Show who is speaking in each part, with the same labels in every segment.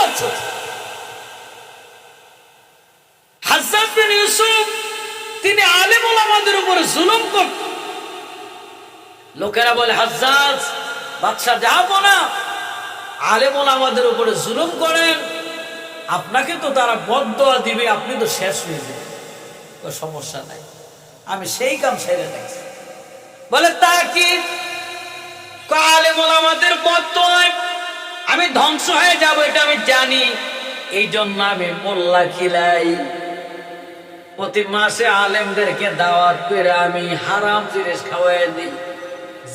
Speaker 1: বাচ্চা। হাজ্জাজ বিন ইউসুফ তিনি আলেম ওলামাদের উপরে জুলুম করত। লোকেরা বলে হাজ্জাজ বাদশা যাবো না, আলেম ওলামাদের উপরে জুলুম করেন, আপনাকে তো তারা বদদোয়া দিবে, আপনি তো শেষ হয়ে যাবেন। সমস্যা নাই, আমি সেই কাম সেরে রাখছি। বলে তা কি? আলেম ওলামাদের বদদোয়ায় আমি ধ্বংস হয়ে যাব এটা আমি জানি, এই জন্য আমি মোল্লা খিলাই, প্রতি মাসে আলেমদেরকে দাওয়াত করে আমি হারাম জিনিস খাওয়াই দিই,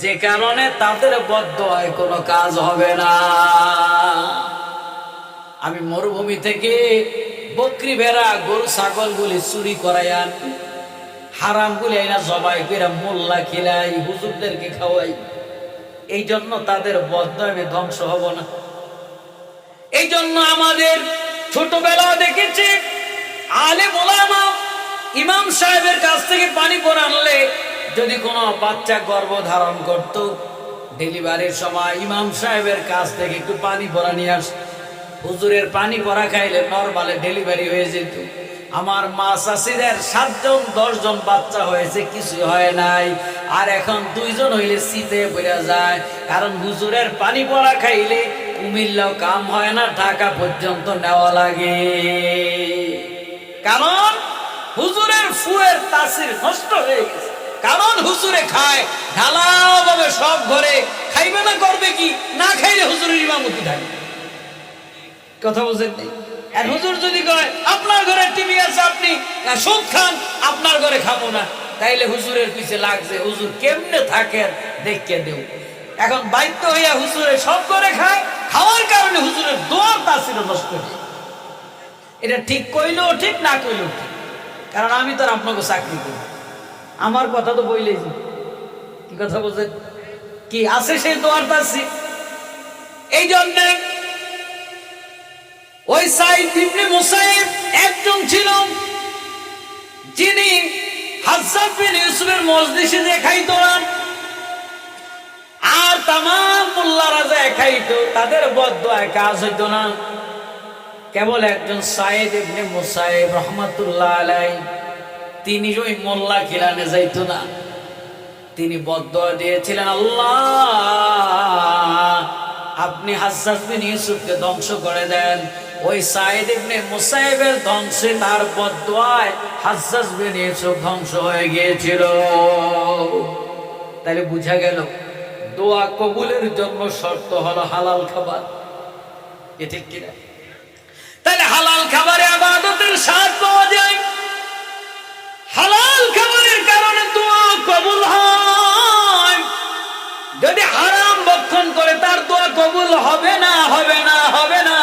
Speaker 1: যে কারণে তাদের বদদোয়ায় কোনো কাজ হবে না। আমি মরুভূমি থেকে বকরি ভেড়া গরু ছাগল গুলি চুরি করাই আনি, হারাম গুলি আইনা জবাই করে মোল্লা খিলাই, হুজুরদেরকে খাওয়াই, এই জন্য তাদের বদদোয়ায় আমি ধ্বংস হব না। এই জন্য আমাদের ছোটবেলা দেখেছি আলেম ওলামা ইমাম সাহেবের কাছ থেকে পানি পড়া আনলে, যদি কোনো বাচ্চা গর্ভ ধারণ করত, ডেলিভারির সময় ইমাম সাহেবের কাছ থেকে একটু পানি পড়া নিয়ে আস, হুজুরের পানি পড়া খাইলে নরমালে ডেলিভারি হয়ে যেত। আমার মা চাষিদের 7 জন 10 জন বাচ্চা হয়েছে, কিছু হয় নাই। আর এখন 2 জন হইলে শীতে পড়ে যায়, কারণ হুজুরের পানি পড়া খাইলে কুমিল্লাও কাম হয় না, ঢাকা পর্যন্ত নেওয়া লাগে। কারণ হুজুরের ফুয়ের তাসির নষ্ট হয়ে গেছে, কারণ হুজুরে খায় ঢালাওভাবে সব ঘরে, খাইবে না করবে কি? না খাইলে হুজুরের ইমামতি থাকে। কথা বুঝেন নাই? আর হুজুর যদি কয় আপনার ঘরে টিভি আছে, আপনি সুদ খান, আপনার ঘরে খাবো না, তাইলে হুজুরের পিছে লাগছে, হুজুর কেমনে থাকেন দেখে দেও। এখন বাধ্য হইয়া হুজুরে সব করে খায়, খাওয়ার কারণে হুজুরের দোয়ার তাসির নষ্ট হয়ে। এটা ঠিক কইলেও ঠিক, না কইলেও ঠিক, কারণ আমি তো আর আপনাকে চাকরি করি, আমার কথা তো বইলেই যে কি কথা বলছেন, কি আছে সেই দোয়ার তাসির। এই জন্য ওই সাইদ ইবনে মুসাইব একজন ছিল, যিনি হাজ্জাজ বিন ইউসুফের মজলিসে যে খাইতো না, আর তামাম মোল্লারা যে খাইতো, তাদের বদদোয়ায় কাজ হইতো না। কেবল একজন সাইদ ইবনে মুসাইব রহমাতুল্লাহ আলাইহি, তিনি ওই মোল্লা খিলানে যাইতো না, তিনি বদদোয়া দিয়েছিলেন, আল্লাহ আপনি হাজ্জাজ বিন ইউসুফকে ধ্বংস করে দেন। ওই সাইদ ইবনে মুসাইবের ধ্বংসে, তার বদদোয়ায় হাজ্জাজ বিন ইউসুফ ধ্বংস হয়ে গিয়েছিল। তাহলে বুঝা গেল দোয়া কবুলের জন্য শর্ত হলো হালাল খাবার। এ ঠিক কিনা? তাহলে হালাল খাবারে ইবাদতের স্বাদ পাওয়া যায়, হালাল খাবারের কারণে দোয়া কবুল হয়। যদি হারাম ভক্ষণ করে তার দোয়া কবুল হবে না, হবে না, হবে না।